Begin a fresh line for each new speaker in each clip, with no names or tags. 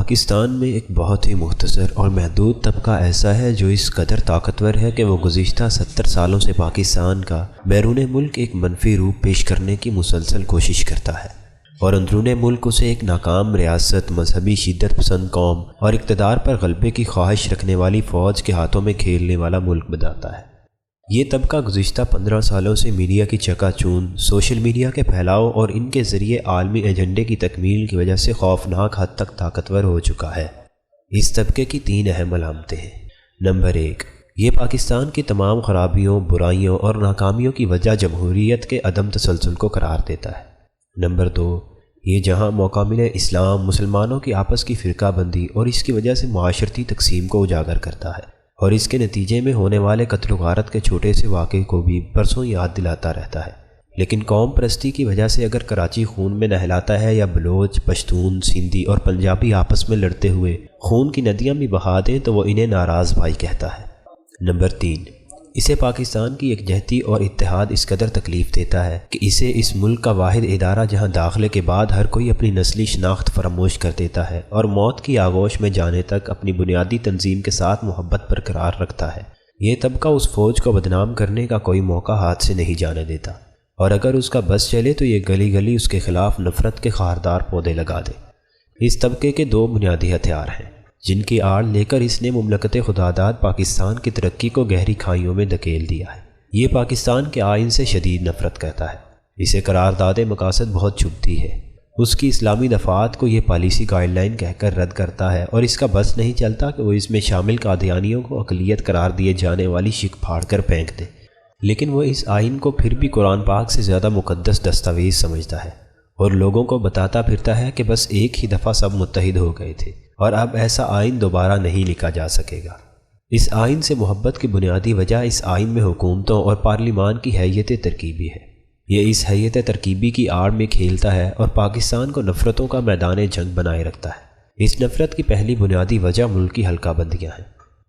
پاکستان میں ایک بہت ہی مختصر اور محدود طبقہ ایسا ہے جو اس قدر طاقتور ہے کہ وہ گزشتہ 70 سالوں سے پاکستان کا بیرون ملک ایک منفی روپ پیش کرنے کی مسلسل کوشش کرتا ہے اور اندرون ملک اسے ایک ناکام ریاست، مذہبی شدت پسند قوم اور اقتدار پر غلبے کی خواہش رکھنے والی فوج کے ہاتھوں میں کھیلنے والا ملک بتاتا ہے۔ یہ طبقہ گزشتہ 15 سالوں سے میڈیا کی چکا چوند، سوشل میڈیا کے پھیلاؤ اور ان کے ذریعے عالمی ایجنڈے کی تکمیل کی وجہ سے خوفناک حد تک طاقتور ہو چکا ہے۔ اس طبقے کی 3 اہم علامتیں ہیں۔ نمبر 1، یہ پاکستان کی تمام خرابیوں، برائیوں اور ناکامیوں کی وجہ جمہوریت کے عدم تسلسل کو قرار دیتا ہے۔ نمبر 2، یہ جہاں مکمل اسلام، مسلمانوں کی آپس کی فرقہ بندی اور اس کی وجہ سے معاشرتی تقسیم کو اجاگر کرتا ہے اور اس کے نتیجے میں ہونے والے قتل و غارت کے چھوٹے سے واقعے کو بھی برسوں یاد دلاتا رہتا ہے۔ لیکن قوم پرستی کی وجہ سے اگر کراچی خون میں نہلاتا ہے یا بلوچ، پشتون، سندھی اور پنجابی آپس میں لڑتے ہوئے خون کی ندیاں بھی بہا دیں تو وہ انہیں ناراض بھائی کہتا ہے۔ نمبر 3، اسے پاکستان کی یکجہتی اور اتحاد اس قدر تکلیف دیتا ہے کہ اسے اس ملک کا واحد ادارہ جہاں داخلے کے بعد ہر کوئی اپنی نسلی شناخت فراموش کر دیتا ہے اور موت کی آغوش میں جانے تک اپنی بنیادی تنظیم کے ساتھ محبت برقرار رکھتا ہے۔ یہ طبقہ اس فوج کو بدنام کرنے کا کوئی موقع ہاتھ سے نہیں جانے دیتا اور اگر اس کا بس چلے تو یہ گلی گلی اس کے خلاف نفرت کے خاردار پودے لگا دے۔ اس طبقے کے 2 بنیادی ہتھیار ہیں جن کی آڑ لے کر اس نے مملکت خداداد پاکستان کی ترقی کو گہری کھائیوں میں دھکیل دیا ہے۔ یہ پاکستان کے آئین سے شدید نفرت کرتا ہے، اسے قرارداد مقاصد بہت چبھتی ہے، اس کی اسلامی دفعات کو یہ پالیسی گائیڈ لائن کہہ کر رد کرتا ہے اور اس کا بس نہیں چلتا کہ وہ اس میں شامل قادیانیوں کو اقلیت قرار دیے جانے والی شک پھاڑ کر پھینک دے، لیکن وہ اس آئین کو پھر بھی قرآن پاک سے زیادہ مقدس دستاویز سمجھتا ہے اور لوگوں کو بتاتا پھرتا ہے کہ بس ایک ہی دفعہ سب متحد ہو گئے تھے اور اب ایسا آئین دوبارہ نہیں لکھا جا سکے گا۔ اس آئین سے محبت کی بنیادی وجہ اس آئین میں حکومتوں اور پارلیمان کی حیت ترکیبی ہے۔ یہ اس حیت ترکیبی کی آڑ میں کھیلتا ہے اور پاکستان کو نفرتوں کا میدان جنگ بنائے رکھتا ہے۔ اس نفرت کی پہلی بنیادی وجہ ملکی حلقہ بندیاں ہیں۔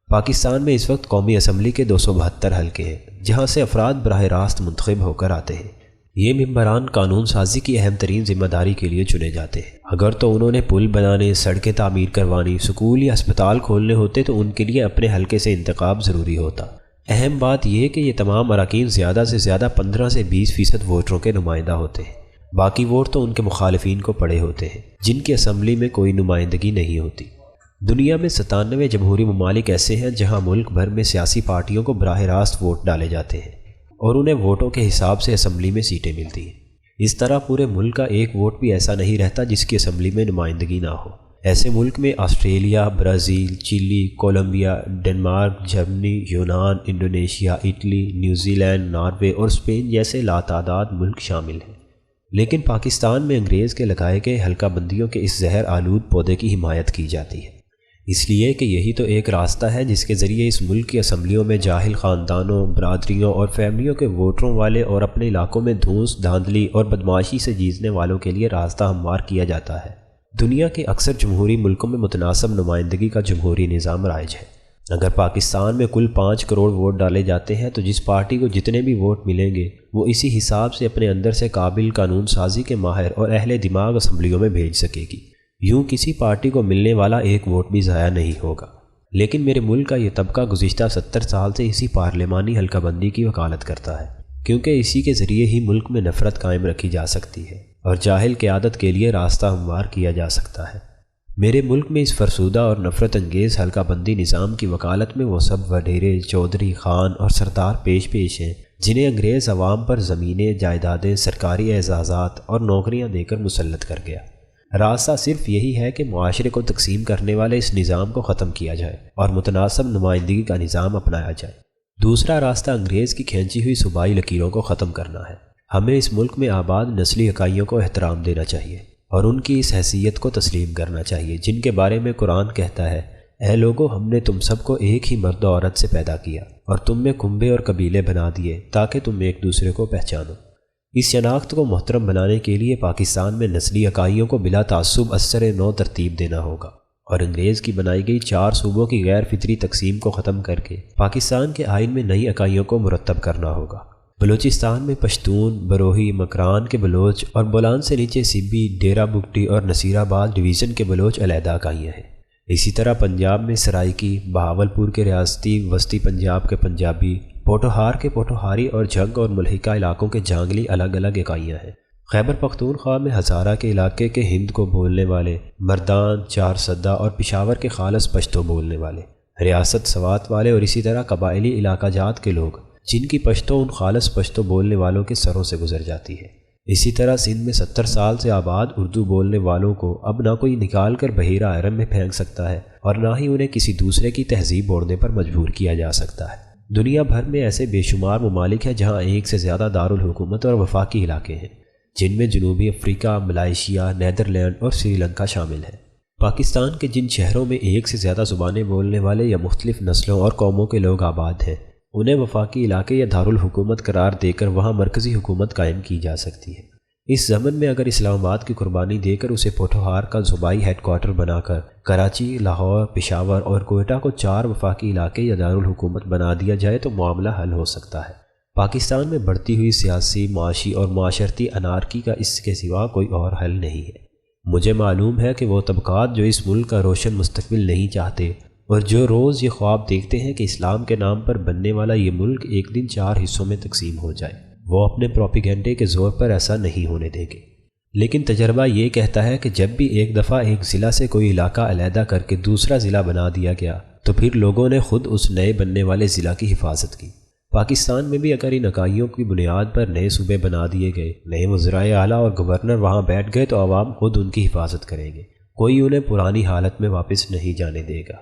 پاکستان میں اس وقت قومی اسمبلی کے 272 حلقے ہیں جہاں سے افراد براہ راست منتخب ہو کر آتے ہیں۔ یہ ممبران قانون سازی کی اہم ترین ذمہ داری کے لیے چنے جاتے ہیں۔ اگر تو انہوں نے پل بنانے، سڑکیں تعمیر کروانی، سکول یا اسپتال کھولنے ہوتے تو ان کے لیے اپنے حلقے سے انتخاب ضروری ہوتا۔ اہم بات یہ کہ یہ تمام اراکین زیادہ سے زیادہ 15 سے 20% ووٹروں کے نمائندہ ہوتے ہیں، باقی ووٹ تو ان کے مخالفین کو پڑے ہوتے ہیں جن کی اسمبلی میں کوئی نمائندگی نہیں ہوتی۔ دنیا میں 97 جمہوری ممالک ایسے ہیں جہاں ملک بھر میں سیاسی پارٹیوں کو براہ راست ووٹ ڈالے جاتے ہیں اور انہیں ووٹوں کے حساب سے اسمبلی میں سیٹیں ملتی ہیں۔ اس طرح پورے ملک کا ایک ووٹ بھی ایسا نہیں رہتا جس کی اسمبلی میں نمائندگی نہ ہو۔ ایسے ملک میں آسٹریلیا، برازیل، چلی، کولمبیا، ڈنمارک، جرمنی، یونان، Indonesia, Italy, New Zealand, Norway اور اسپین جیسے لاتعداد ملک شامل ہیں۔ لیکن پاکستان میں انگریز کے لگائے گئے حلقہ بندیوں کے اس زہر آلود پودے کی حمایت کی جاتی ہے، اس لیے کہ یہی تو ایک راستہ ہے جس کے ذریعے اس ملک کی اسمبلیوں میں جاہل خاندانوں، برادریوں اور فیملیوں کے ووٹروں والے اور اپنے علاقوں میں دھونس، دھاندلی اور بدمعاشی سے جیتنے والوں کے لیے راستہ ہموار کیا جاتا ہے۔ دنیا کے اکثر جمہوری ملکوں میں متناسب نمائندگی کا جمہوری نظام رائج ہے۔ اگر پاکستان میں کل 5 کروڑ ووٹ ڈالے جاتے ہیں تو جس پارٹی کو جتنے بھی ووٹ ملیں گے وہ اسی حساب سے اپنے اندر سے قابل قانون سازی کے ماہر اور اہل دماغ اسمبلیوں میں بھیج سکے گی۔ یوں کسی پارٹی کو ملنے والا ایک ووٹ بھی ضائع نہیں ہوگا۔ لیکن میرے ملک کا یہ طبقہ گزشتہ 70 سال سے اسی پارلیمانی حلقہ بندی کی وکالت کرتا ہے، کیونکہ اسی کے ذریعے ہی ملک میں نفرت قائم رکھی جا سکتی ہے اور جاہل قیادت کے لیے راستہ ہموار کیا جا سکتا ہے۔ میرے ملک میں اس فرسودہ اور نفرت انگیز حلقہ بندی نظام کی وکالت میں وہ سب وڈیرے، چودھری، خان اور سردار پیش ہیں جنہیں انگریز عوام پر زمینیں، جائیدادیں، سرکاری اعزازات اور نوکریاں دے کر مسلط کر گیا۔ راستہ صرف یہی ہے کہ معاشرے کو تقسیم کرنے والے اس نظام کو ختم کیا جائے اور متناسب نمائندگی کا نظام اپنایا جائے۔ دوسرا راستہ انگریز کی کھینچی ہوئی صوبائی لکیروں کو ختم کرنا ہے۔ ہمیں اس ملک میں آباد نسلی اکائیوں کو احترام دینا چاہیے اور ان کی اس حیثیت کو تسلیم کرنا چاہیے جن کے بارے میں قرآن کہتا ہے، اے لوگو، ہم نے تم سب کو ایک ہی مرد و عورت سے پیدا کیا اور تم میں کنبے اور قبیلے بنا دیے تاکہ تم ایک دوسرے کو پہچانو۔ اس شناخت کو محترم بنانے کے لیے پاکستان میں نسلی اکائیوں کو بلا تعصب اثر نو ترتیب دینا ہوگا اور انگریز کی بنائی گئی 4 صوبوں کی غیر فطری تقسیم کو ختم کر کے پاکستان کے آئین میں نئی اکائیوں کو مرتب کرنا ہوگا۔ بلوچستان میں پشتون، بروہی، مکران کے بلوچ اور بولان سے نیچے سبی، ڈیرہ بگٹی اور نصیر آباد ڈویژن کے بلوچ علیحدہ اکائیاں ہیں۔ اسی طرح پنجاب میں سرائکی، بہاولپور کے ریاستی، وسطی پنجاب کے پنجابی، پوٹوہار کے پوٹوہاری اور جھنگ اور ملحقہ علاقوں کے جانگلی الگ الگ اکائیاں ہیں۔ خیبر پختونخوا میں ہزارہ کے علاقے کے ہند کو بولنے والے، مردان، چار سدہ اور پشاور کے خالص پشتو بولنے والے، ریاست سوات والے اور اسی طرح قبائلی علاقہ جات کے لوگ جن کی پشتو ان خالص پشتو بولنے والوں کے سروں سے گزر جاتی ہے۔ اسی طرح سندھ میں 70 سال سے آباد اردو بولنے والوں کو اب نہ کوئی نکال کر بحیرہ ارم میں پھینک سکتا ہے اور نہ ہی انہیں کسی دوسرے کی تہذیب اوڑھنے پر مجبور کیا جا سکتا ہے۔ دنیا بھر میں ایسے بے شمار ممالک ہیں جہاں ایک سے زیادہ دارالحکومت اور وفاقی علاقے ہیں، جن میں جنوبی افریقہ، ملائیشیا، نیدرلینڈ اور سری لنکا شامل ہیں۔ پاکستان کے جن شہروں میں ایک سے زیادہ زبانیں بولنے والے یا مختلف نسلوں اور قوموں کے لوگ آباد ہیں، انہیں وفاقی علاقے یا دارالحکومت قرار دے کر وہاں مرکزی حکومت قائم کی جا سکتی ہے۔ اس ضمن میں اگر اسلام آباد کی قربانی دے کر اسے پوٹوہار کا صوبائی ہیڈ کوارٹر بنا کر کراچی، لاہور، پشاور اور کوئٹہ کو 4 وفاقی علاقے یا دارالحکومت بنا دیا جائے تو معاملہ حل ہو سکتا ہے۔ پاکستان میں بڑھتی ہوئی سیاسی، معاشی اور معاشرتی انارکی کا اس کے سوا کوئی اور حل نہیں ہے۔ مجھے معلوم ہے کہ وہ طبقات جو اس ملک کا روشن مستقبل نہیں چاہتے اور جو روز یہ خواب دیکھتے ہیں کہ اسلام کے نام پر بننے والا یہ ملک ایک دن 4 حصوں میں تقسیم ہو جائے، وہ اپنے پروپیگنڈے کے زور پر ایسا نہیں ہونے دیں گے۔ لیکن تجربہ یہ کہتا ہے کہ جب بھی ایک دفعہ ایک ضلع سے کوئی علاقہ علیحدہ کر کے دوسرا ضلع بنا دیا گیا تو پھر لوگوں نے خود اس نئے بننے والے ضلع کی حفاظت کی۔ پاکستان میں بھی اگر ان اکائیوں کی بنیاد پر نئے صوبے بنا دیے گئے، نئے وزرائے اعلیٰ اور گورنر وہاں بیٹھ گئے تو عوام خود ان کی حفاظت کریں گے، کوئی انہیں پرانی حالت میں واپس نہیں جانے دے گا۔